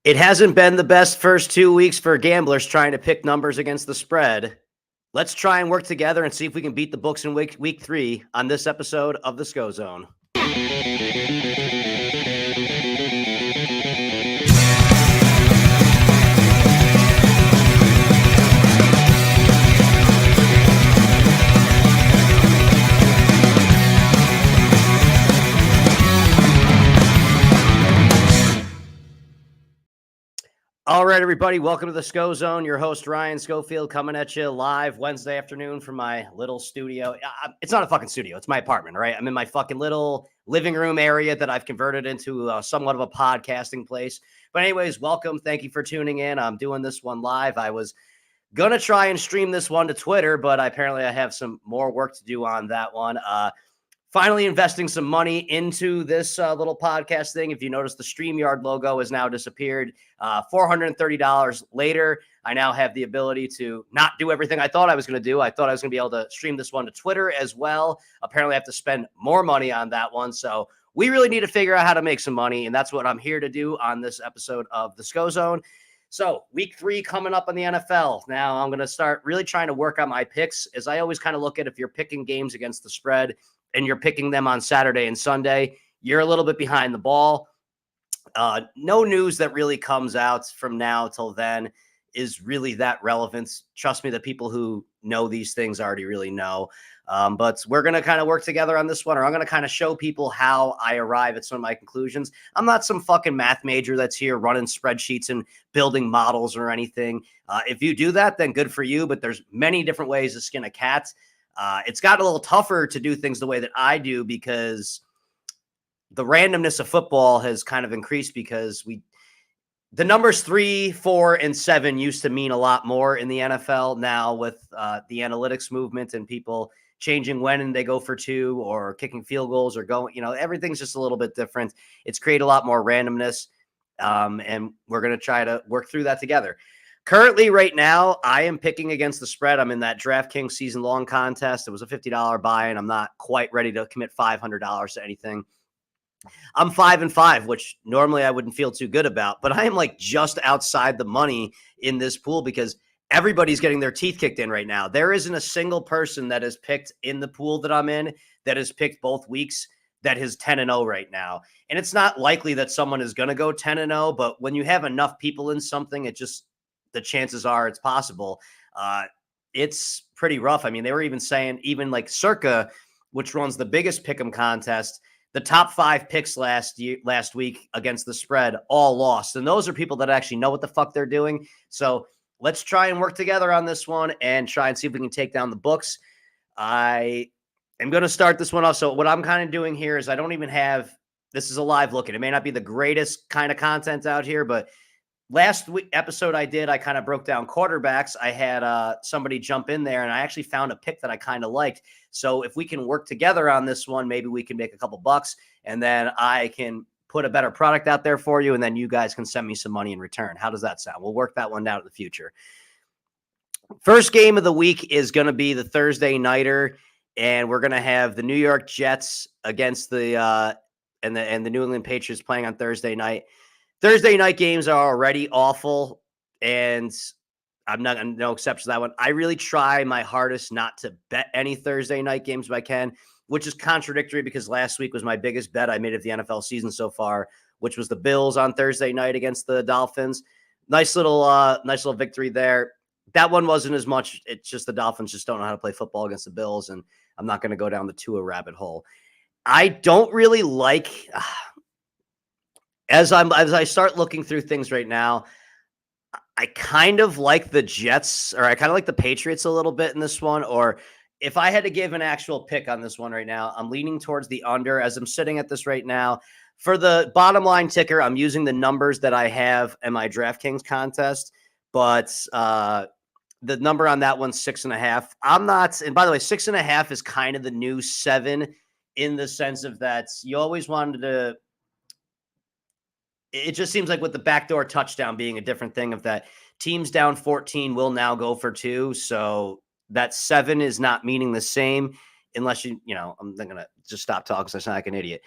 It hasn't been the best first 2 weeks for gamblers trying to pick numbers against the spread. Let's try and work together and see if we can beat the books in week 3 on this episode of the Scho-Zone. All right, everybody, welcome to the Scho-Zone. Your host, Ryan Schofield, coming at you live Wednesday afternoon from my little studio. It's not a fucking studio. It's my apartment, right? I'm in my fucking little living room area that I've converted into somewhat of a podcasting place. But anyways, welcome. Thank you for tuning in. I'm doing this one live. I was going to try and stream this one to Twitter, but apparently I have some more work to do on that one. Finally investing some money into this little podcast thing. If you notice, the StreamYard logo has now disappeared. $430 later, I now have the ability to not do everything I thought I was going to do. I thought I was going to be able to stream this one to Twitter as well. Apparently, I have to spend more money on that one. So we really need to figure out how to make some money, and that's what I'm here to do on this episode of the Scho-Zone. So week 3 coming up in the NFL. Now I'm going to start really trying to work on my picks, as I always kind of look at if you're picking games against the spread and you're picking them on Saturday and Sunday, you're a little bit behind the ball. No news that really comes out from now till then is really that relevant. Trust me, the people who know these things already really know. But we're going to kind of work together on this one, or I'm going to kind of show people how I arrive at some of my conclusions. I'm not some fucking math major that's here running spreadsheets and building models or anything. If you do that, then good for you. But there's many different ways to skin a cat. It's got a little tougher to do things the way that I do because the randomness of football has kind of increased because the numbers 3, 4, and 7 used to mean a lot more in the NFL. Now with the analytics movement and people changing when they go for 2 or kicking field goals or going, everything's just a little bit different. It's created a lot more randomness. And we're going to try to work through that together. Currently, right now, I am picking against the spread. I'm in that DraftKings season-long contest. It was a $50 buy, and I'm not quite ready to commit $500 to anything. I'm 5-5, which normally I wouldn't feel too good about, but I am like just outside the money in this pool because everybody's getting their teeth kicked in right now. There isn't a single person that has picked in the pool that I'm in that has picked both weeks that is 10-0 right now. And it's not likely that someone is going to go 10-0, but when you have enough people in something, the chances are it's possible. It's pretty rough. I mean, they were even saying, even like Circa, which runs the biggest pick'em contest, the top 5 picks last week against the spread all lost. And those are people that actually know what the fuck they're doing. So let's try and work together on this one and try and see if we can take down the books. I am going to start this one off. So what I'm kind of doing here is I don't even have, this is a live look at it. May not be the greatest kind of content out here, but last week episode I kind of broke down quarterbacks. I had somebody jump in there and I actually found a pick that I kind of liked. So if we can work together on this one, maybe we can make a couple bucks and then I can put a better product out there for you. And then you guys can send me some money in return. How does that sound? We'll work that one out in the future. First game of the week is going to be the Thursday nighter. And we're going to have the New York Jets against the New England Patriots playing on Thursday night. Thursday night games are already awful, and I'm not no exception to that one. I really try my hardest not to bet any Thursday night games if I can, which is contradictory because last week was my biggest bet I made of the NFL season so far, which was the Bills on Thursday night against the Dolphins. Nice little victory there. That one wasn't as much. It's just the Dolphins just don't know how to play football against the Bills, and I'm not going to go down the Tua rabbit hole. I don't really like. As I start looking through things right now, I kind of like the Jets, or I kind of like the Patriots a little bit in this one. Or if I had to give an actual pick on this one right now, I'm leaning towards the under as I'm sitting at this right now. For the bottom line ticker, I'm using the numbers that I have in my DraftKings contest, but the number on that one's 6.5. I'm not, and by the way, 6.5 is kind of the new 7 in the sense of that you always wanted to. It just seems like with the backdoor touchdown being a different thing of that teams down 14 will now go for 2. So that 7 is not meaning the same unless I'm going to just stop talking so I sound like an idiot.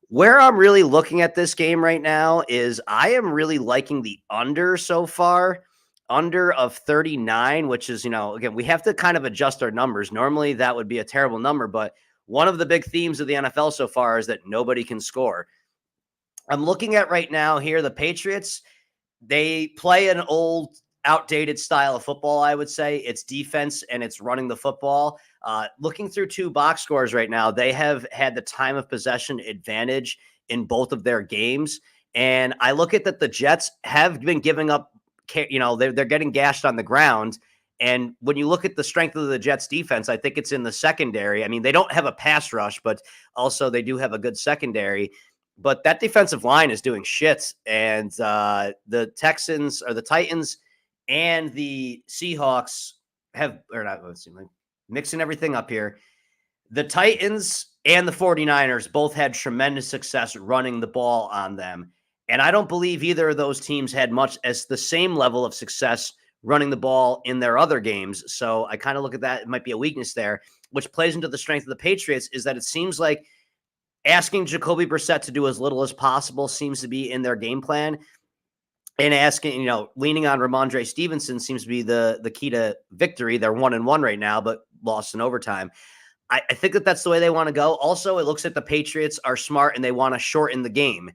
Where I'm really looking at this game right now is I am really liking the under so far. Under of 39, which is, again, we have to kind of adjust our numbers. Normally that would be a terrible number, but one of the big themes of the NFL so far is that nobody can score. I'm looking at right now here the Patriots. They play an old, outdated style of football, I would say. It's defense and it's running the football. Looking through two box scores right now, they have had the time of possession advantage in both of their games. And I look at that the Jets have been giving up, they're getting gashed on the ground. And when you look at the strength of the Jets defense, I think it's in the secondary. I mean, they don't have a pass rush, but also they do have a good secondary. But that defensive line is doing shit. And the Texans or the Titans and the Seahawks have, or not, let's see, like mixing everything up here. The Titans and the 49ers both had tremendous success running the ball on them. And I don't believe either of those teams had much as the same level of success running the ball in their other games. So I kind of look at that. It might be a weakness there, which plays into the strength of the Patriots is that it seems like asking Jacoby Brissett to do as little as possible seems to be in their game plan. And asking, leaning on Ramondre Stevenson seems to be the key to victory. They're 1-1 right now, but lost in overtime. I think that's the way they want to go. Also, it looks like the Patriots are smart and they want to shorten the game.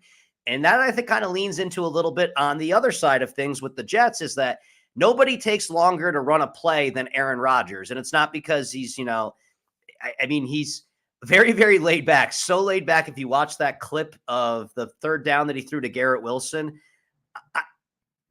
And that I think kind of leans into a little bit on the other side of things with the Jets is that nobody takes longer to run a play than Aaron Rodgers. And it's not because he's, he's very, very laid back. So laid back. If you watch that clip of the third down that he threw to Garrett Wilson,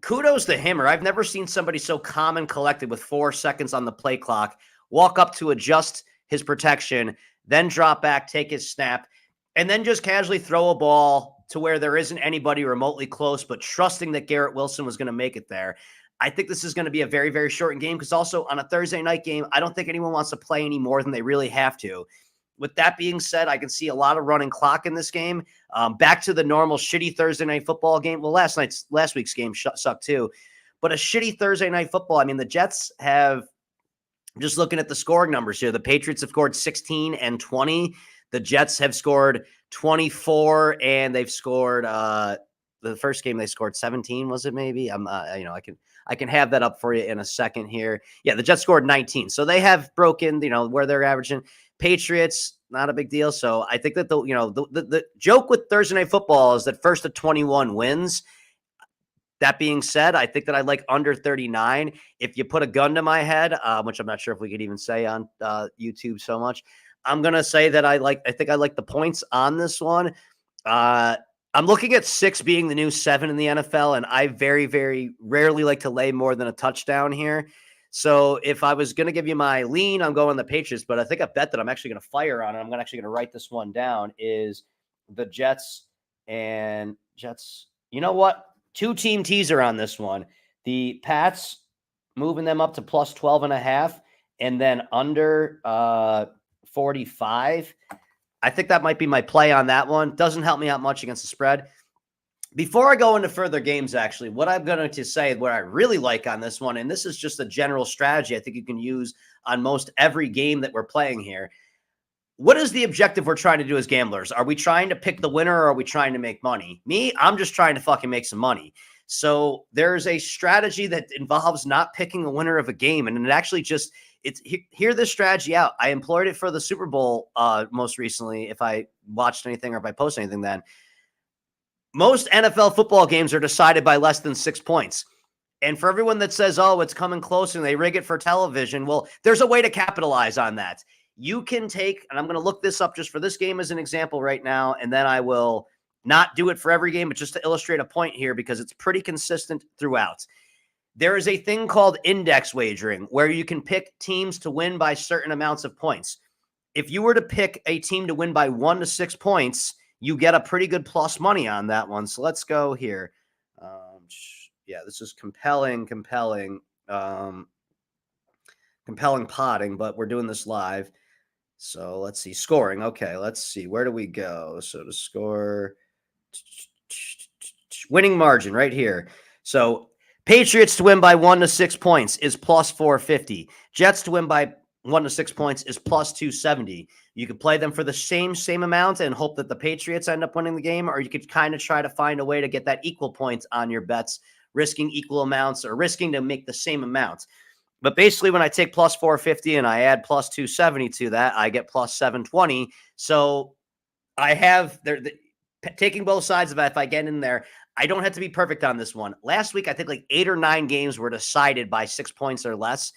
kudos to him. Or I've never seen somebody so calm and collected with 4 seconds on the play clock, walk up to adjust his protection, then drop back, take his snap, and then just casually throw a ball to where there isn't anybody remotely close, but trusting that Garrett Wilson was going to make it there. I think this is going to be a very, very shortened game because also on a Thursday night game, I don't think anyone wants to play any more than they really have to. With that being said, I can see a lot of running clock in this game. Back to the normal shitty Thursday night football game. Well, last week's game sucked too, but a shitty Thursday night football. I mean, the Jets have, just looking at the scoring numbers here, the Patriots have scored 16 and 20. The Jets have scored 24 and they've scored the first game they scored 17, was it maybe? I can have that up for you in a second here. Yeah, the Jets scored 19. So they have broken, where they're averaging. Patriots, not a big deal. So I think that the joke with Thursday Night Football is that first to 21 wins. That being said, I think that I like under 39. If you put a gun to my head, which I'm not sure if we could even say on YouTube so much, I'm going to say that I think I like the points on this one. I'm looking at 6 being the new 7 in the NFL, and I very, very rarely like to lay more than a touchdown here. So if I was going to give you my lean, I'm going the Patriots, but I think a bet that I'm actually going to fire on, and I'm actually going to write this one down, is the Jets and Jets. You know what? 2-team teaser on this one. The Pats moving them up to plus 12.5 and then under 45. I think that might be my play on that one. Doesn't help me out much against the spread. Before I go into further games, actually, what I'm going to say, what I really like on this one, and this is just a general strategy I think you can use on most every game that we're playing here. What is the objective we're trying to do as gamblers? Are we trying to pick the winner or are we trying to make money? Me, I'm just trying to fucking make some money. So there's a strategy that involves not picking the winner of a game. And it actually just, hear this strategy out. I employed it for the Super Bowl most recently. If I watched anything or if I post anything then. Most NFL football games are decided by less than 6 points. And for everyone that says, oh, it's coming close and they rig it for television, well, there's a way to capitalize on that. You can take, and I'm going to look this up just for this game as an example right now, and then I will not do it for every game, but just to illustrate a point here because it's pretty consistent throughout. There is a thing called index wagering where you can pick teams to win by certain amounts of points. If you were to pick a team to win by 1 to 6 points, you get a pretty good plus money on that one. So let's go here. Yeah, this is compelling potting, but we're doing this live. So let's see. Scoring. Okay, let's see. Where do we go? So to score, winning margin right here. So Patriots to win by 1 to 6 points is plus 450. Jets to win by 1 to 6 points is plus 270. You could play them for the same amount and hope that the Patriots end up winning the game, or you could kind of try to find a way to get that equal points on your bets, risking equal amounts or risking to make the same amount. But basically, when I take plus 450 and I add plus 270 to that, I get plus 720. So I have taking both sides of that. If I get in there, I don't have to be perfect on this one. Last week, I think like 8 or 9 games were decided by 6 points or less.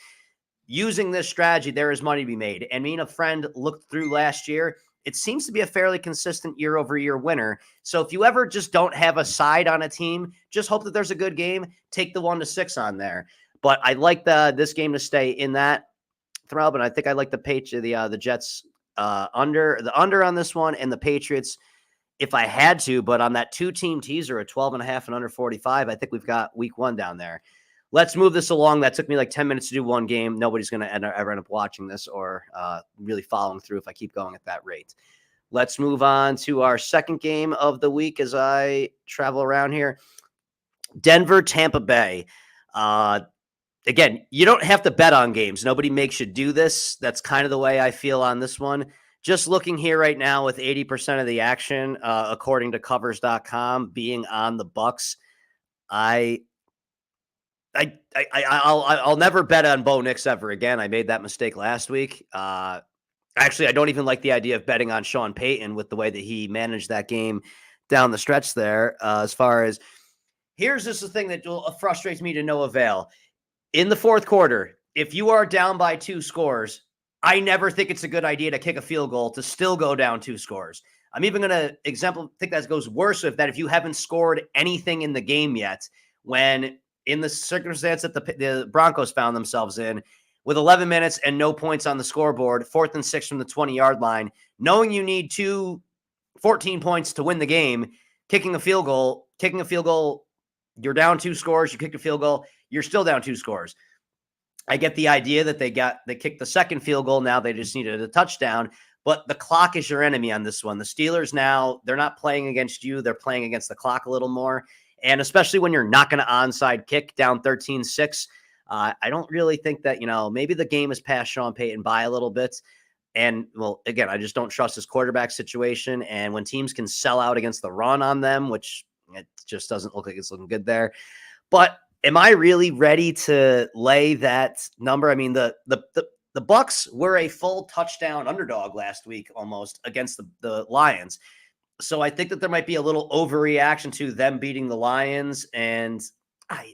Using this strategy, there is money to be made. And me and a friend looked through last year. It seems to be a fairly consistent year-over-year winner. So if you ever just don't have a side on a team, just hope that there's a good game. Take the 1 to 6 on there. But I like this game to stay in that throb, and I think I like the Jets under on this one, and the Patriots if I had to. But on that 2-team teaser at 12.5 and under 45, I think we've got week 1 down there. Let's move this along. That took me like 10 minutes to do one game. Nobody's going to ever end up watching this or really following through if I keep going at that rate. Let's move on to our second game of the week as I travel around here. Denver, Tampa Bay. Again, you don't have to bet on games. Nobody makes you do this. That's kind of the way I feel on this one. Just looking here right now with 80% of the action, according to covers.com, being on the Bucks, I'll never bet on Bo Nix ever again. I made that mistake last week. Actually, I don't even like the idea of betting on Sean Payton with the way that he managed that game down the stretch there. As far as here's just the thing that frustrates me to no avail. In the fourth quarter, if you are down by 2 scores, I never think it's a good idea to kick a field goal to still go down 2 scores. I'm even going to think that goes worse if you haven't scored anything in the game yet, when in the circumstance that the Broncos found themselves in with 11 minutes and no points on the scoreboard, 4th and 6 from the 20-yard line, knowing you need 14 points to win the game, kicking a field goal, you're down 2 scores, you kick a field goal, you're still down 2 scores. I get the idea that they kicked the second field goal. Now they just needed a touchdown, but the clock is your enemy on this one. The Steelers now, they're not playing against you. They're playing against the clock a little more. And especially when you're not going to onside kick down 13-6, I don't really think that, maybe the game has passed Sean Payton by a little bit. And, well, again, I just don't trust his quarterback situation. And when teams can sell out against the run on them, which it just doesn't look like it's looking good there. But am I really ready to lay that number? I mean, the Bucks were a full touchdown underdog last week almost against the Lions. So I think that there might be a little overreaction to them beating the Lions. And I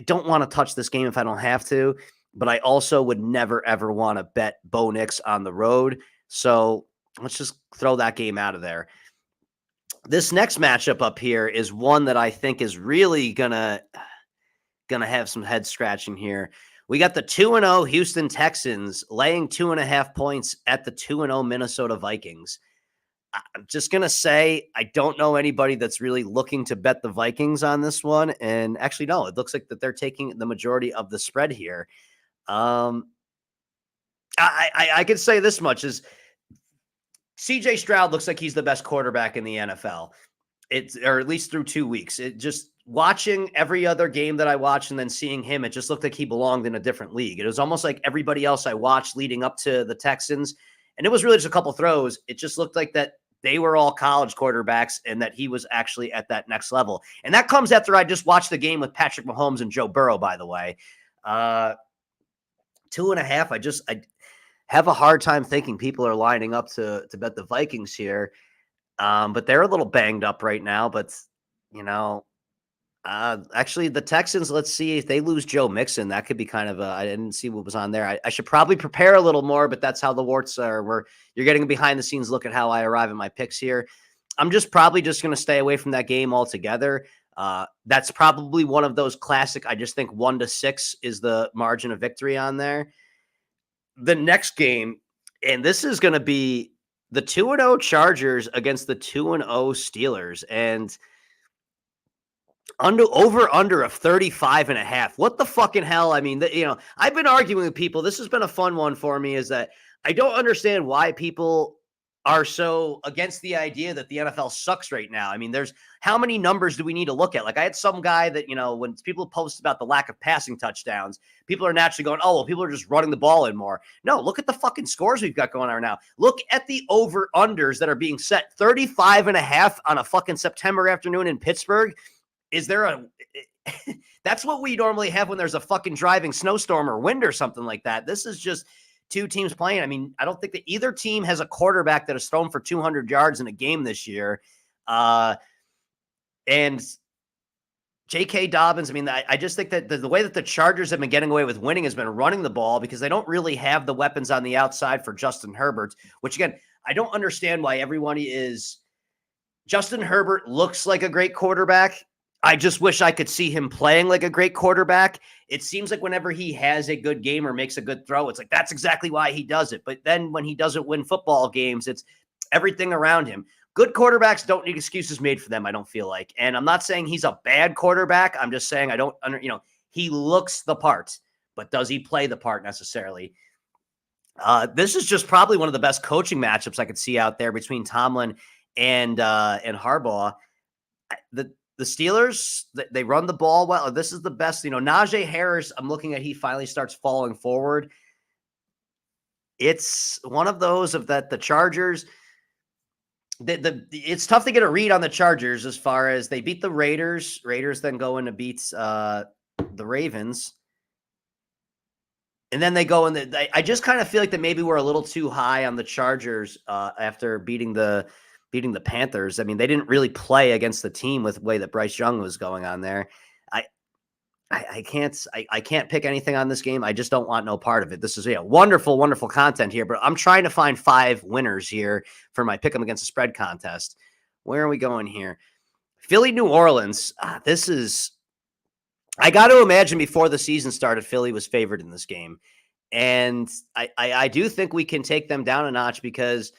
don't want to touch this game if I don't have to, but I also would never, ever want to bet Bo Nix on the road. So let's just throw that game out of there. This next matchup up here is one that I think is really gonna have some head scratching here. We got the 2-0 Houston Texans laying 2.5 points at the 2-0 Minnesota Vikings. I'm just going to say, I don't know anybody that's really looking to bet the Vikings on this one. And actually, no, it looks like that they're taking the majority of the spread here. I could say this much is CJ Stroud looks like he's the best quarterback in the NFL. Or at least through 2 weeks. It just watching every other game that I watched and then seeing him, it just looked like he belonged in a different league. It was almost like everybody else I watched leading up to the Texans. And it was really just a couple throws. It just looked like that they were all college quarterbacks and that he was actually at that next level. And that comes after I just watched the game with Patrick Mahomes and Joe Burrow, by the way. 2.5. I have a hard time thinking people are lining up to bet the Vikings here. But they're a little banged up right now. But, actually, the Texans, let's see if they lose Joe Mixon. That could be kind of I didn't see what was on there. I should probably prepare a little more, but that's how the warts are. Where you're getting a behind the scenes look at how I arrive at my picks here. I'm probably just going to stay away from that game altogether. That's probably one of those classic. I just think 1 to 6 is the margin of victory on there. The next game, and this is going to be the 2-0 Chargers against the 2-0 Steelers, and under of 35.5. What the fucking hell? I mean, I've been arguing with people. This has been a fun one for me, is that I don't understand why people are so against the idea that the NFL sucks right now. I mean, there's how many numbers do we need to look at? Like I had some guy that, when people post about the lack of passing touchdowns, people are naturally going, oh, well, people are just running the ball in more. No, look at the fucking scores we've got going on now. Look at the over-unders that are being set. 35.5 on a fucking September afternoon in Pittsburgh. Is there a... That's what we normally have when there's a fucking driving snowstorm or wind or something like that. This is just two teams playing. I mean, I don't think that either team has a quarterback that has thrown for 200 yards in a game this year. And J.K. Dobbins, I mean, I just think that the way that the Chargers have been getting away with winning has been running the ball because they don't really have the weapons on the outside for Justin Herbert, which, again, I don't understand why everyone is – Justin Herbert looks like a great quarterback. I just wish I could see him playing like a great quarterback. It seems like whenever he has a good game or makes a good throw, it's like that's exactly why he does it. But then when he doesn't win football games, it's everything around him. Good quarterbacks don't need excuses made for them, I don't feel like. And I'm not saying he's a bad quarterback. I'm just saying he looks the part, but does he play the part necessarily? This is just probably one of the best coaching matchups I could see out there between Tomlin and Harbaugh. The Steelers, they run the ball well. This is the best. Najee Harris, I'm looking at, he finally starts falling forward. It's one of those of that the Chargers, it's tough to get a read on the Chargers as far as they beat the Raiders. Raiders then go in to beat the Ravens. And then they go in. I just kind of feel like that maybe we're a little too high on the Chargers after beating the Panthers. I mean, they didn't really play against the team with the way that Bryce Young was going on there. I can't pick anything on this game. I just don't want no part of it. This is wonderful, wonderful content here, but I'm trying to find 5 winners here for my pick 'em against the spread contest. Where are we going here? Philly, New Orleans. I got to imagine before the season started, Philly was favored in this game. And I do think we can take them down a notch because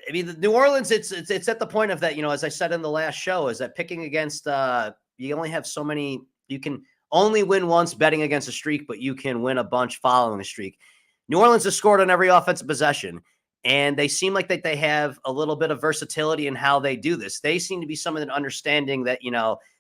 I mean, the New Orleans, it's at the point of that, as I said in the last show, is that picking against, you only have so many, you can only win once betting against a streak, but you can win a bunch following a streak. New Orleans has scored on every offensive possession, and they seem like that they have a little bit of versatility in how they do this. They seem to be some of the understanding that,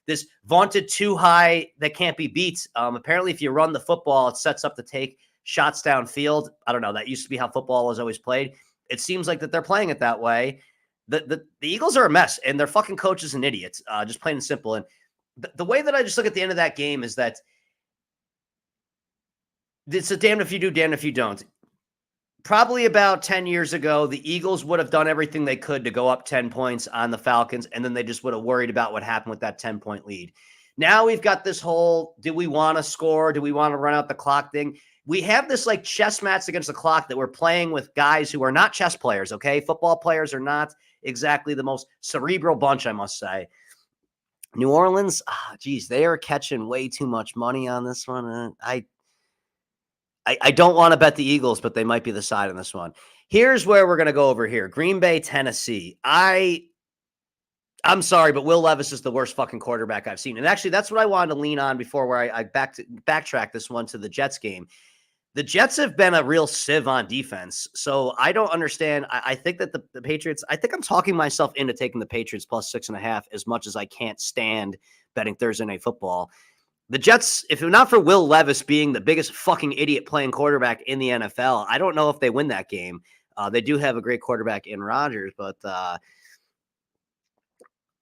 this vaunted too high that can't be beat. Apparently, if you run the football, it sets up to take shots downfield. I don't know. That used to be how football was always played. It seems like that they're playing it that way. The Eagles are a mess, and their fucking coach is an idiot, just plain and simple. And the way that I just look at the end of that game is that it's a damned if you do, damned if you don't. Probably about 10 years ago, the Eagles would have done everything they could to go up 10 points on the Falcons, and then they just would have worried about what happened with that 10-point lead. Now we've got this whole, do we want to score? Do we want to run out the clock thing? We have this like chess match against the clock that we're playing with guys who are not chess players, okay? Football players are not exactly the most cerebral bunch, I must say. New Orleans, they are catching way too much money on this one. I don't want to bet the Eagles, but they might be the side on this one. Here's where we're going to go over here. Green Bay, Tennessee. I'm sorry, but Will Levis is the worst fucking quarterback I've seen. And actually, that's what I wanted to lean on before where I backtrack this one to the Jets game. The Jets have been a real sieve on defense. So I don't understand. I think that the Patriots, I think I'm talking myself into taking the Patriots plus 6.5 as much as I can't stand betting Thursday Night Football. The Jets, if not for Will Levis being the biggest fucking idiot playing quarterback in the NFL, I don't know if they win that game. They do have a great quarterback in Rodgers, but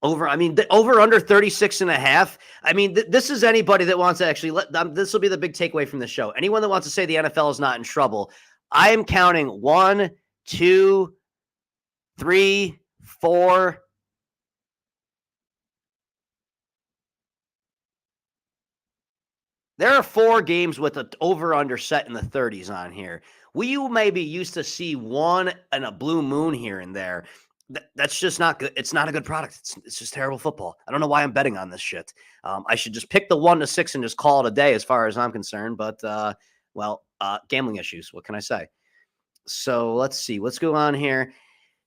over under 36.5. I mean, this is anybody that wants to actually this will be the big takeaway from the show. Anyone that wants to say the NFL is not in trouble, I am counting 1, 2, 3, 4. There are 4 games with an over-under set in the 30s on here. We maybe used to see one and a blue moon here and there. That's just not good. It's not a good product. It's just terrible football. I don't know why I'm betting on this shit. I should just pick the 1 to 6 and just call it a day as far as I'm concerned. But, gambling issues. What can I say? So let's see. What's going on here?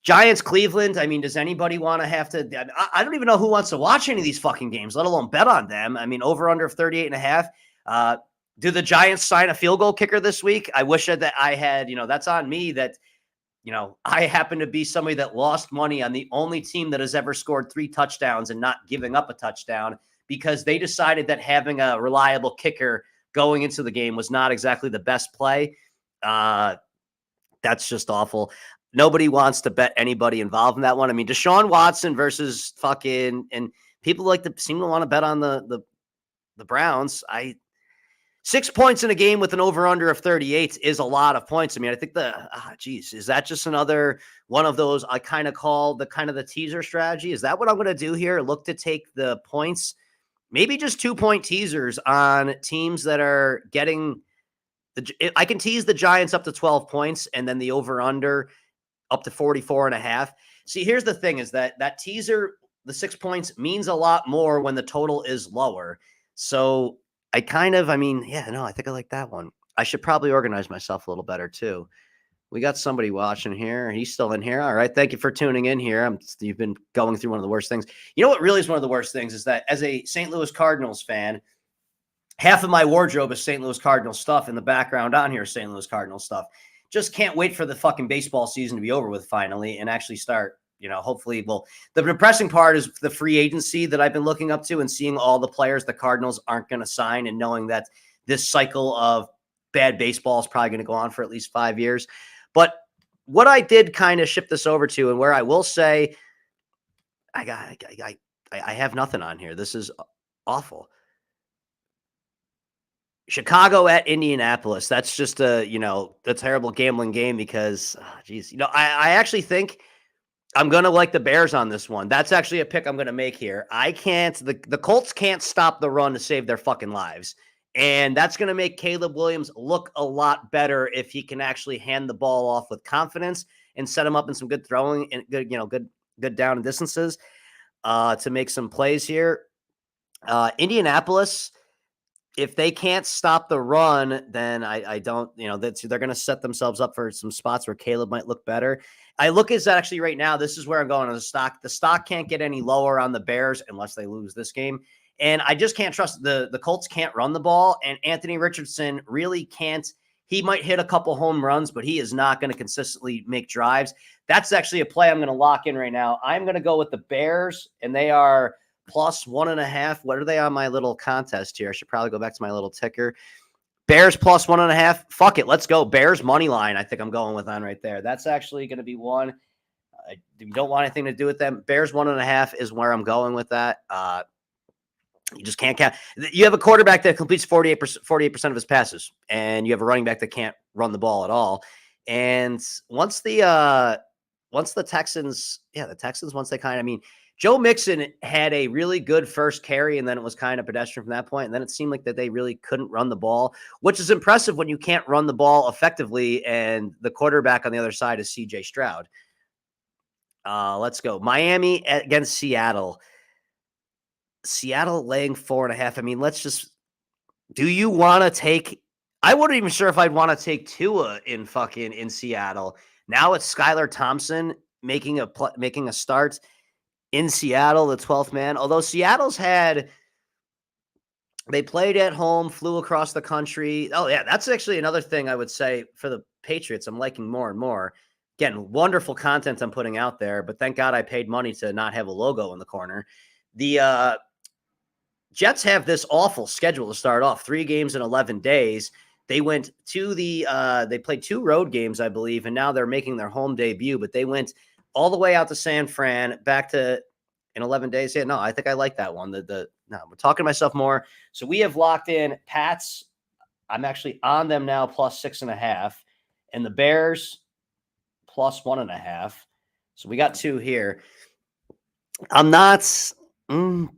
Giants, Cleveland. I mean, does anybody want to have to? I don't even know who wants to watch any of these fucking games, let alone bet on them. I mean, over under 38.5. Do the Giants sign a field goal kicker this week? I wish that I had, that's on me that I happen to be somebody that lost money on the only team that has ever scored 3 touchdowns and not giving up a touchdown because they decided that having a reliable kicker going into the game was not exactly the best play. That's just awful. Nobody wants to bet anybody involved in that one. I mean, Deshaun Watson versus fucking, and people seem to want to bet on the Browns. 6 points in a game with an over-under of 38 is a lot of points. I mean, I think is that just another one of those I kind of call the teaser strategy? Is that what I'm going to do here? Look to take the points, maybe just 2-point teasers on teams that are getting I can tease the Giants up to 12 points and then the over-under up to 44.5. See, here's the thing is that teaser, the 6 points means a lot more when the total is lower. So I think I like that one. I should probably organize myself a little better too. We got somebody watching here. He's still in here. All right. Thank you for tuning in here. You've been going through one of the worst things. You know what really is one of the worst things is that as a St. Louis Cardinals fan, half of my wardrobe is St. Louis Cardinals stuff. In the background on here is St. Louis Cardinals stuff. Just can't wait for the fucking baseball season to be over with finally and actually start. Hopefully, the depressing part is the free agency that I've been looking up to and seeing all the players the Cardinals aren't going to sign and knowing that this cycle of bad baseball is probably going to go on for at least 5 years. But what I did kind of shift this over to, and where I will say, I have nothing on here. This is awful. Chicago at Indianapolis. That's just a terrible gambling game because, I actually think I'm going to like the Bears on this one. That's actually a pick I'm going to make here. The Colts can't stop the run to save their fucking lives. And that's going to make Caleb Williams look a lot better if he can actually hand the ball off with confidence and set him up in some good throwing and good down and distances to make some plays here. Indianapolis, if they can't stop the run, then I don't, they're going to set themselves up for some spots where Caleb might look better. I look at actually right now, this is where I'm going on the stock. The stock can't get any lower on the Bears unless they lose this game. And I just can't trust the Colts can't run the ball. And Anthony Richardson really can't. He might hit a couple home runs, but he is not going to consistently make drives. That's actually a play I'm going to lock in right now. I'm going to go with the Bears, and they are plus 1.5. What are they on my little contest here? I should probably go back to my little ticker. Bears plus 1.5. Fuck it. Let's go. Bears money line. I think I'm going with on right there. That's actually going to be one. I don't want anything to do with them. Bears 1.5 is where I'm going with that. You just can't count. You have a quarterback that completes 48% of his passes, and you have a running back that can't run the ball at all. And once the Texans, Joe Mixon had a really good first carry, and then it was kind of pedestrian from that point. And then it seemed like that they really couldn't run the ball, which is impressive when you can't run the ball effectively. And the quarterback on the other side is CJ Stroud. Let's go. Miami against Seattle. Seattle laying 4.5. I mean, do you want to take, I wasn't even sure if I'd want to take Tua in Seattle. Now it's Skylar Thompson making a start in Seattle, the 12th man. Although Seattle's they played at home, flew across the country. Oh yeah, that's actually another thing I would say for the Patriots. I'm liking more and more. Again, wonderful content I'm putting out there, but thank God I paid money to not have a logo in the corner. The Jets have this awful schedule to start off. 3 games in 11 days. They went to they played 2 road games, I believe, and now they're making their home debut, but they went all the way out to San Fran, back to in 11 days. Yeah, no, I think I like that one. No, we're talking to myself more. So we have locked in Pats. I'm actually on them now, plus 6.5, and the Bears plus 1.5. So we got 2 here. I'm not. The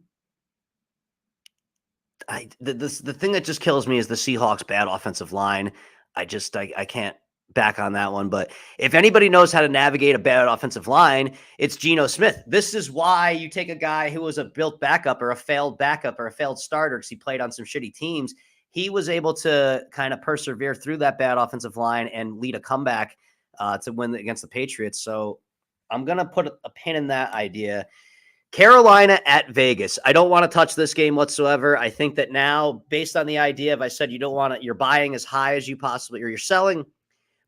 thing that just kills me is the Seahawks' bad offensive line. I can't back on that one. But if anybody knows how to navigate a bad offensive line, it's Geno Smith. This is why you take a guy who was a built backup or a failed starter because he played on some shitty teams. He was able to kind of persevere through that bad offensive line and lead a comeback to win against the Patriots. So I'm going to put a pin in that idea. Carolina at Vegas. I don't want to touch this game whatsoever. I think that now, based on the idea of, I said, you're buying as high as you possibly, or you're selling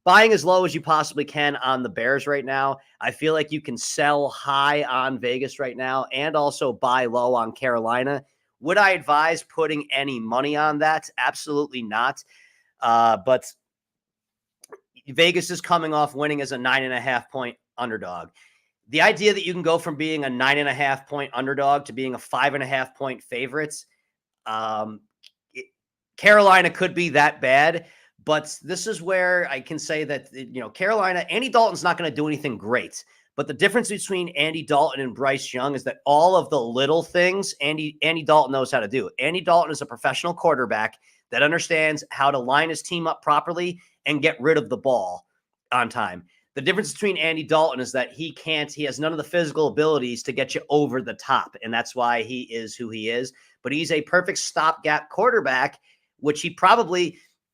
buying as low as you possibly can on the Bears right now. I feel like you can sell high on Vegas right now and also buy low on Carolina. Would I advise putting any money on that? Absolutely not. But Vegas is coming off winning as a 9.5-point underdog. The idea that you can go from being a 9.5-point underdog to being a 5.5-point favorites, Carolina could be that bad. But this is where I can say that, Carolina, Andy Dalton's not going to do anything great. But the difference between Andy Dalton and Bryce Young is that all of the little things Andy Dalton knows how to do. Andy Dalton is a professional quarterback that understands how to line his team up properly and get rid of the ball on time. The difference between Andy Dalton is that he has none of the physical abilities to get you over the top. And that's why he is who he is. But he's a perfect stopgap quarterback, which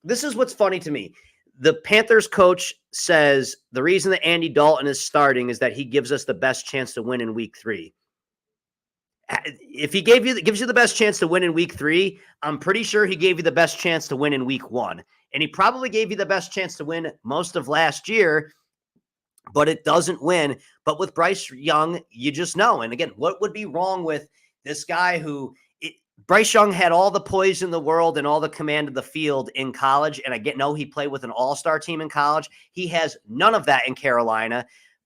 this is what's funny to me. The Panthers coach says the reason that Andy Dalton is starting is that he gives us the best chance to win in week 3. If he gives you the best chance to win in week 3, I'm pretty sure he gave you the best chance to win in week 1. And he probably gave you the best chance to win most of last year, but it doesn't win. But with Bryce Young, you just know. And again, what would be wrong with this guy Bryce Young had all the poise in the world and all the command of the field in college. And I know he played with an all-star team in college. He has none of that in Carolina,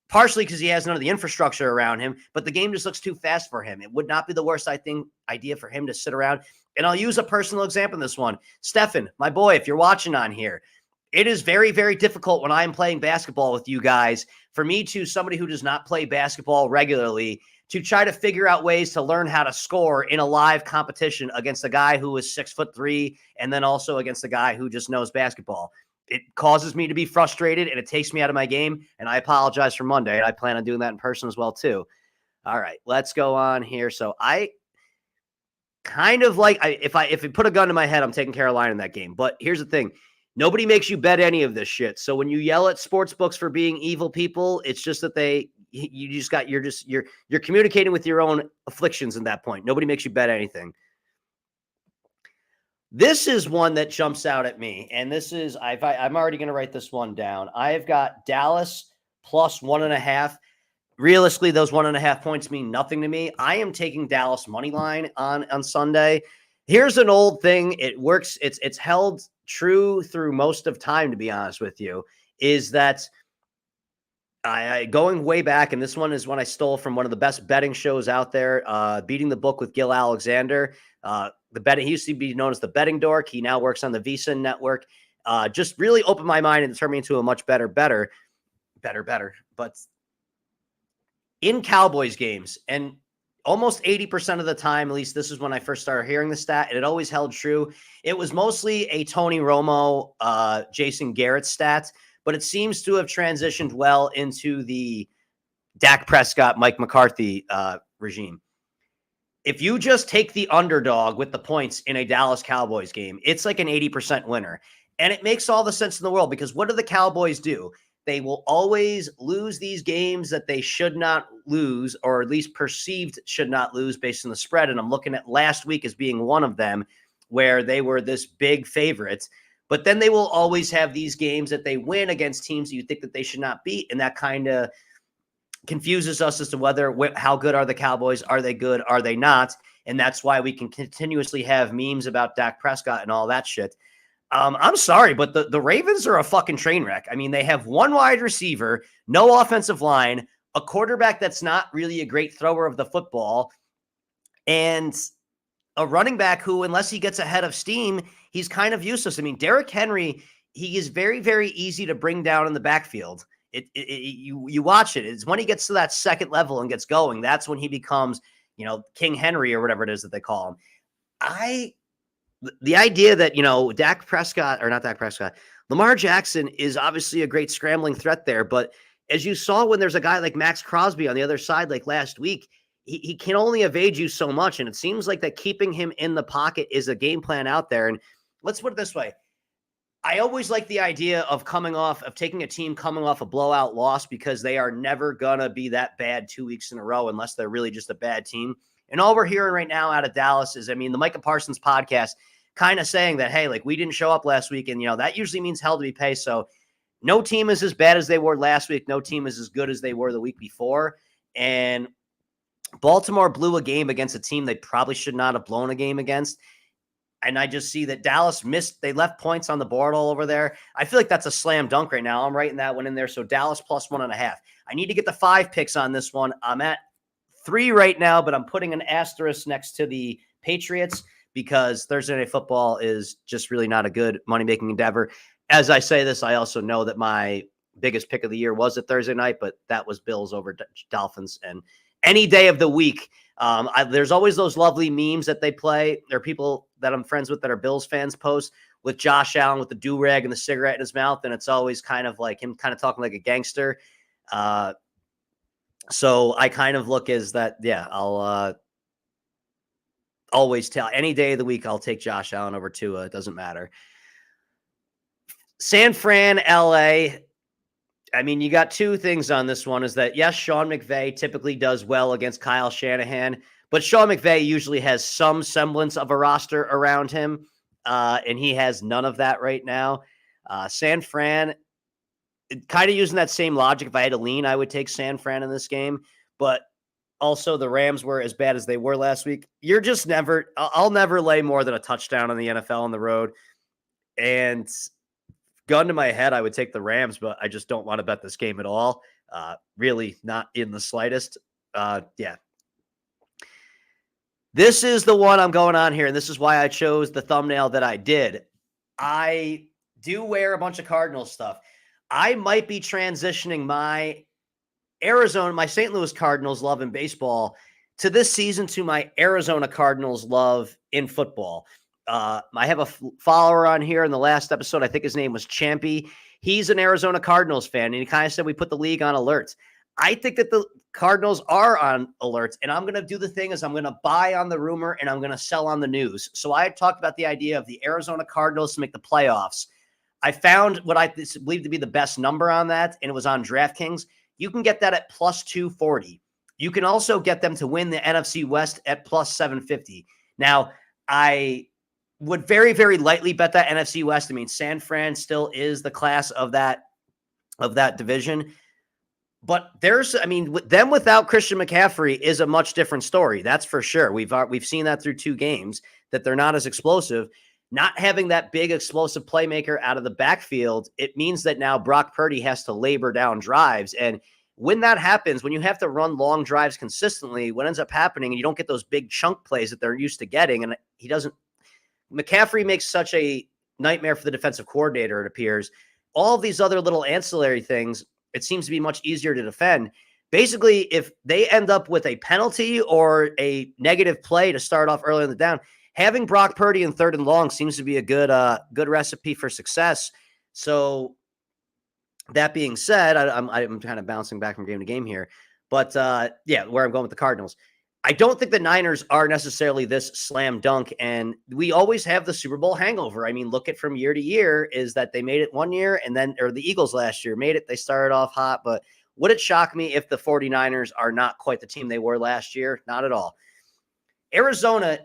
partially because he has none of the infrastructure around him, but the game just looks too fast for him. It would not be the worst, idea for him to sit around. And I'll use a personal example in this one. Stefan, my boy, if you're watching on here, it is very, very difficult when I'm playing basketball with you guys for me somebody who does not play basketball regularly, to try to figure out ways to learn how to score in a live competition against a guy who is 6'3", and then also against a guy who just knows basketball. It causes me to be frustrated, and it takes me out of my game, and I apologize for Monday, and I plan on doing that in person as well, too. All right, let's go on here. So I kind of if you put a gun to my head, I'm taking Carolina in that game. But here's the thing. Nobody makes you bet any of this shit. So when you yell at sports books for being evil people, it's just that you're communicating with your own afflictions at that point. Nobody makes you bet anything. This is one that jumps out at me, and this is I'm already going to write this one down. I've got Dallas plus 1.5. Realistically, those 1.5 points mean nothing to me. I am taking Dallas money line on Sunday. Here's an old thing. It works. It's held true through most of time, to be honest with you, is that I going way back, and this one is one I stole from one of the best betting shows out there, Beating the Book with Gil Alexander. He used to be known as the Betting Dork. He now works on the Visa network. Just really opened my mind and turned me into a much better. But in Cowboys games, and almost 80% of the time, at least this is when I first started hearing the stat, and it always held true. It was mostly a Tony Romo, Jason Garrett stat, but it seems to have transitioned well into the Dak Prescott, Mike McCarthy regime. If you just take the underdog with the points in a Dallas Cowboys game, it's like an 80% winner. And it makes all the sense in the world, because what do the Cowboys do? They will always lose these games that they should not lose, or at least perceived should not lose based on the spread. And I'm looking at last week as being one of them, where they were this big favorite. But then they will always have these games that they win against teams that you think that they should not beat. And that kind of confuses us as to how good are the Cowboys? Are they good? Are they not? And that's why we can continuously have memes about Dak Prescott and all that shit. I'm sorry, but the Ravens are a fucking train wreck. I mean, they have one wide receiver, no offensive line, a quarterback that's not really a great thrower of the football, and a running back who, unless he gets ahead of steam, he's kind of useless. I mean, Derrick Henry, he is very, very easy to bring down in the backfield. You watch it. It's when he gets to that second level and gets going, that's when he becomes, King Henry or whatever it is that they call him. The idea that, Lamar Jackson is obviously a great scrambling threat there. But as you saw, when there's a guy like Max Crosby on the other side, like last week, he can only evade you so much. And it seems like that keeping him in the pocket is a game plan out there. And let's put it this way. I always like the idea of taking a team coming off a blowout loss, because they are never going to be that bad 2 weeks in a row unless they're really just a bad team. And all we're hearing right now out of Dallas is, the Micah Parsons podcast kind of saying that, hey, like, we didn't show up last week, and, that usually means hell to be paid. So no team is as bad as they were last week. No team is as good as they were the week before. And Baltimore blew a game against a team they probably should not have blown a game against. And I just see that Dallas missed. They left points on the board all over there. I feel like that's a slam dunk right now. I'm writing that one in there. So Dallas plus 1.5. I need to get the 5 picks on this one. I'm at 3 right now, but I'm putting an asterisk next to the Patriots because Thursday Night Football is just really not a good money-making endeavor. As I say this, I also know that my biggest pick of the year was at Thursday night, but that was Bills over Dolphins. And any day of the week, there's always those lovely memes that they play. There are people that I'm friends with that are Bills fans post with Josh Allen with the do-rag and the cigarette in his mouth, and it's always kind of like him kind of talking like a gangster. So I kind of look as that, yeah, I'll always tell any day of the week, I'll take Josh Allen over Tua. It doesn't matter. San Fran, LA. I mean, you got 2 things on this one is that, yes, Sean McVay typically does well against Kyle Shanahan, but Sean McVay usually has some semblance of a roster around him, and he has none of that right now. San Fran, kind of using that same logic, if I had to lean, I would take San Fran in this game, but also the Rams were as bad as they were last week. You're just never, I'll never lay more than a touchdown on the NFL on the road, and gun to my head, I would take the Rams, but I just don't want to bet this game at all. Really not in the slightest. Yeah. This is the one I'm going on here, and this is why I chose the thumbnail that I did. I do wear a bunch of Cardinals stuff. I might be transitioning my St. Louis Cardinals love in baseball to this season to my Arizona Cardinals love in football. I have a follower on here in the last episode. I think his name was Champy. He's an Arizona Cardinals fan, and he kind of said we put the league on alerts. I think that the Cardinals are on alerts, and I'm going to do the thing is I'm going to buy on the rumor and I'm going to sell on the news. So I had talked about the idea of the Arizona Cardinals to make the playoffs. I found what I believe to be the best number on that, and it was on DraftKings. You can get that at plus 240. You can also get them to win the NFC West at plus 750. Now, I would very, very lightly bet that NFC West. I mean, San Fran still is the class of that division. But them without Christian McCaffrey is a much different story. That's for sure. We've seen that through 2 games that they're not as explosive. Not having that big explosive playmaker out of the backfield, it means that now Brock Purdy has to labor down drives. And when that happens, when you have to run long drives consistently, what ends up happening, and you don't get those big chunk plays that they're used to getting, and McCaffrey makes such a nightmare for the defensive coordinator, it appears. All of these other little ancillary things, it seems to be much easier to defend. Basically, if they end up with a penalty or a negative play to start off early in the down, having Brock Purdy in 3rd and long seems to be a good recipe for success. So that being said, I'm kind of bouncing back from game to game here. But where I'm going with the Cardinals. I don't think the Niners are necessarily this slam dunk, and we always have the Super Bowl hangover. I mean, look at from year to year is that they made it one year or the Eagles last year made it. They started off hot, but would it shock me if the 49ers are not quite the team they were last year? Not at all. Arizona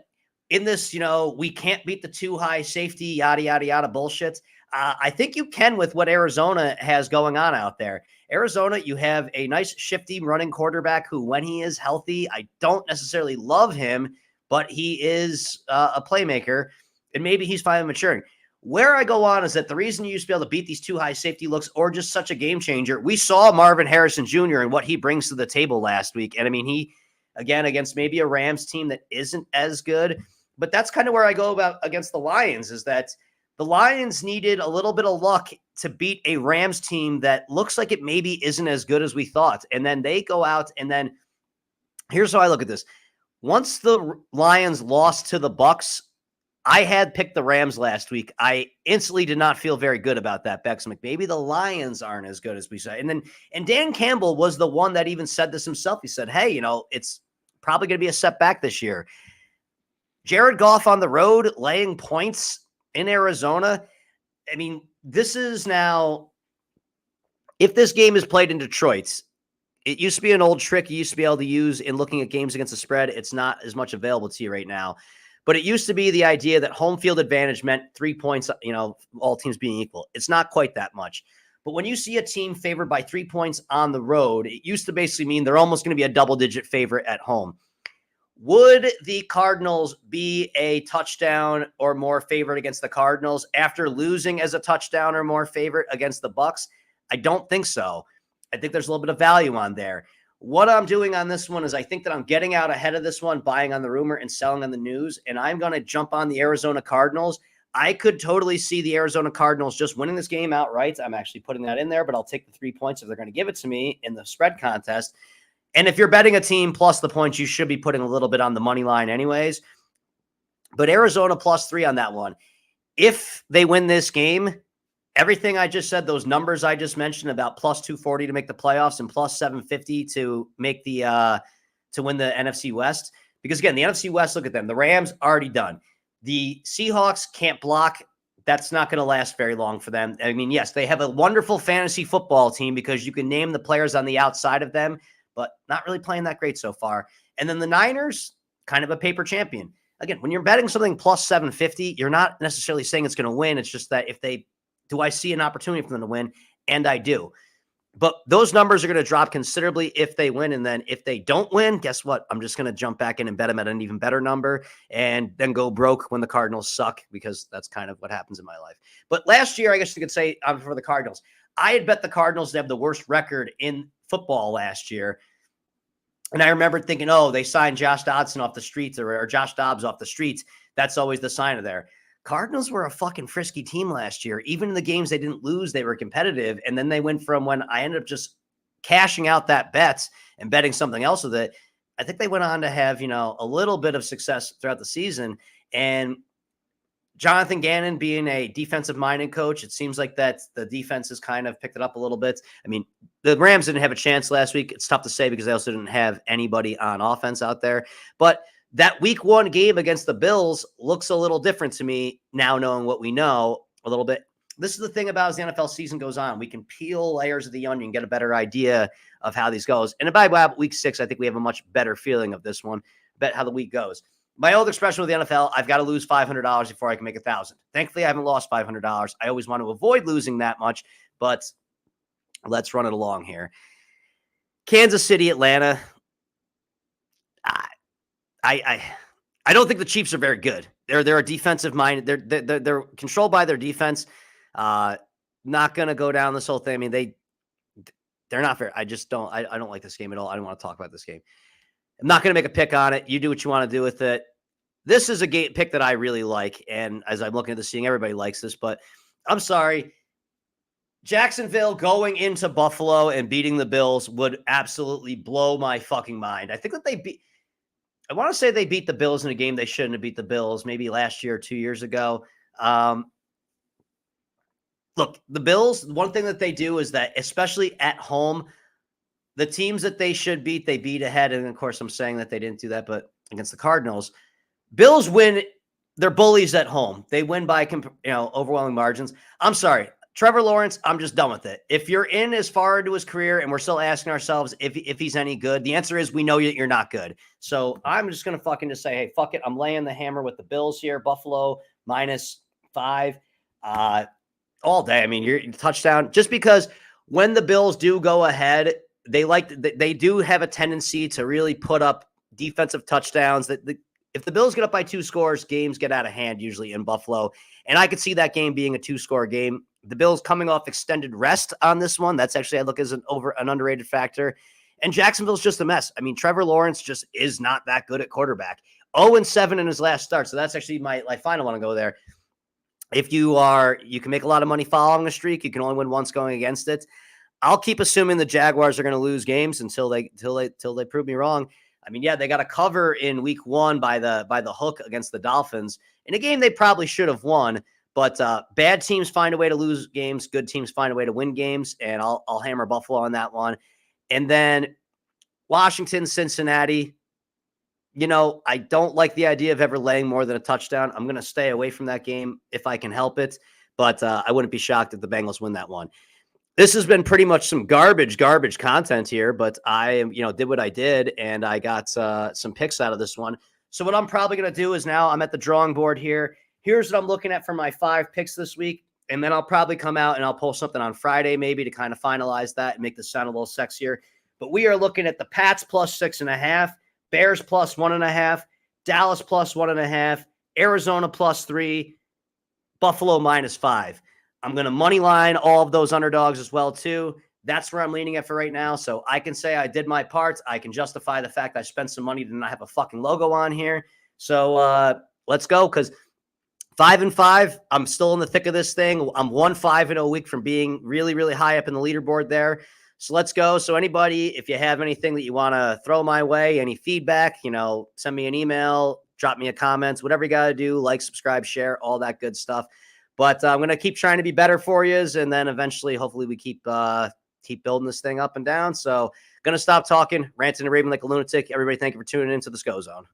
in this, we can't beat the 2 high safety, yada, yada, yada bullshit. I think you can with what Arizona has going on out there. Arizona, you have a nice shifty running quarterback who, when he is healthy, I don't necessarily love him, but he is a playmaker, and maybe he's finally maturing. Where I go on is that the reason you used to be able to beat these 2 high safety looks or just such a game changer, we saw Marvin Harrison Jr. and what he brings to the table last week. And I mean, he, again, against maybe a Rams team that isn't as good, but that's kind of where I go about against the Lions is that the Lions needed a little bit of luck to beat a Rams team that looks like it maybe isn't as good as we thought. And then they go out, and then here's how I look at this. Once the Lions lost to the Bucs, I had picked the Rams last week. I instantly did not feel very good about that, Bex. I'm like, maybe the Lions aren't as good as we said. And Dan Campbell was the one that even said this himself. He said, hey, it's probably going to be a setback this year. Jared Goff on the road, laying points in Arizona. I mean, this is now, if this game is played in Detroit, it used to be an old trick you used to be able to use in looking at games against the spread. It's not as much available to you right now. But it used to be the idea that home field advantage meant 3 points, all teams being equal. It's not quite that much. But when you see a team favored by 3 points on the road, it used to basically mean they're almost going to be a double-digit favorite at home. Would the Cardinals be a touchdown or more favorite against the Cardinals after losing as a touchdown or more favorite against the Bucs? I don't think so. I think there's a little bit of value on there. What I'm doing on this one is I think that I'm getting out ahead of this one, buying on the rumor and selling on the news, and I'm going to jump on the Arizona Cardinals. I could totally see the Arizona Cardinals just winning this game outright. I'm actually putting that in there, but I'll take the 3 points if they're going to give it to me in the spread contest. And if you're betting a team plus the points, you should be putting a little bit on the money line anyways. But Arizona +3 on that one. If they win this game, everything I just said, those numbers I just mentioned about +240 to make the playoffs and +750 to make the to win the NFC West. Because again, the NFC West, look at them. The Rams already done. The Seahawks can't block. That's not going to last very long for them. I mean, yes, they have a wonderful fantasy football team because you can name the players on the outside of them, but not really playing that great so far. And then the Niners, kind of a paper champion. Again, when you're betting something +750, you're not necessarily saying it's going to win. It's just that do I see an opportunity for them to win? And I do. But those numbers are going to drop considerably if they win. And then if they don't win, guess what? I'm just going to jump back in and bet them at an even better number and then go broke when the Cardinals suck, because that's kind of what happens in my life. But last year, I guess you could say for the Cardinals, I had bet the Cardinals to have the worst record in football last year. And I remember thinking, oh, they signed Josh Dodson off the streets or Josh Dobbs off the streets. That's always the sign of there. Cardinals were a fucking frisky team last year. Even in the games they didn't lose, they were competitive. And then they went from when I ended up just cashing out that bet and betting something else with it, I think they went on to have, a little bit of success throughout the season. And Jonathan Gannon being a defensive-minded coach, it seems like that the defense has kind of picked it up a little bit. I mean, the Rams didn't have a chance last week. It's tough to say because they also didn't have anybody on offense out there. But that week 1 game against the Bills looks a little different to me now, knowing what we know a little bit. This is the thing about as the NFL season goes on. We can peel layers of the onion, get a better idea of how these goes. And by week 6, I think we have a much better feeling of this one, bet how the week goes. My old expression with the NFL, I've got to lose $500 before I can make $1,000. Thankfully, I haven't lost $500. I always want to avoid losing that much, but let's run it along here. Kansas City, Atlanta. I don't think the Chiefs are very good. They're a defensive minded. They're controlled by their defense. Not going to go down this whole thing. I mean, they're not fair. I just don't. I don't like this game at all. I don't want to talk about this game. I'm not going to make a pick on it. You do what you want to do with it. This is a game pick that I really like, and as I'm looking at this, seeing everybody likes this, but I'm sorry. Jacksonville going into Buffalo and beating the Bills would absolutely blow my fucking mind. I think that I want to say they beat the Bills in a game they shouldn't have beat the Bills, maybe last year or 2 years ago. Look, the Bills, one thing that they do is that, especially at home, the teams that they should beat, they beat ahead. And of course, I'm saying that they didn't do that, but against the Cardinals, Bills win. They're bullies at home. They win by overwhelming margins. I'm sorry. Trevor Lawrence, I'm just done with it. If you're in as far into his career and we're still asking ourselves if he's any good, the answer is we know you're not good. So I'm just going to fucking just say, hey, fuck it. I'm laying the hammer with the Bills here. Buffalo -5 all day. I mean, you're touchdown just because when the Bills do go ahead, they do have a tendency to really put up defensive touchdowns. If the Bills get up by 2 scores, games get out of hand usually in Buffalo. And I could see that game being a 2-score game. The Bills coming off extended rest on this one. That's actually, I look as an underrated factor. And Jacksonville's just a mess. I mean, Trevor Lawrence just is not that good at quarterback. 0-7 in his last start. So that's actually my final one to go there. If you can make a lot of money following a streak. You can only win once going against it. I'll keep assuming the Jaguars are going to lose games until they prove me wrong. I mean, yeah, they got a cover in week 1 by the hook against the Dolphins in a game they probably should have won. But bad teams find a way to lose games. Good teams find a way to win games. And I'll hammer Buffalo on that one. And then Washington, Cincinnati. I don't like the idea of ever laying more than a touchdown. I'm going to stay away from that game if I can help it. But I wouldn't be shocked if the Bengals win that one. This has been pretty much some garbage content here, but I did what I did, and I got some picks out of this one. So what I'm probably going to do is now I'm at the drawing board here. Here's what I'm looking at for my 5 picks this week. And then I'll probably come out and I'll post something on Friday, maybe to kind of finalize that and make this sound a little sexier. But we are looking at the Pats plus 6.5, Bears plus 1.5, Dallas plus 1.5, Arizona plus 3, Buffalo minus 5. I'm going to money line all of those underdogs as well, too. That's where I'm leaning at for right now. So I can say I did my part. I can justify the fact I spent some money to not have a fucking logo on here. So let's go, because 5-5, I'm still in the thick of this thing. I'm 1-5 a week from being really, really high up in the leaderboard there. So let's go. So anybody, if you have anything that you want to throw my way, any feedback, send me an email, drop me a comment, whatever you got to do, like, subscribe, share, all that good stuff. But I'm going to keep trying to be better for you. And then eventually, hopefully we keep building this thing up and down. So going to stop talking, ranting and raving like a lunatic. Everybody, thank you for tuning into the Scho-Zone.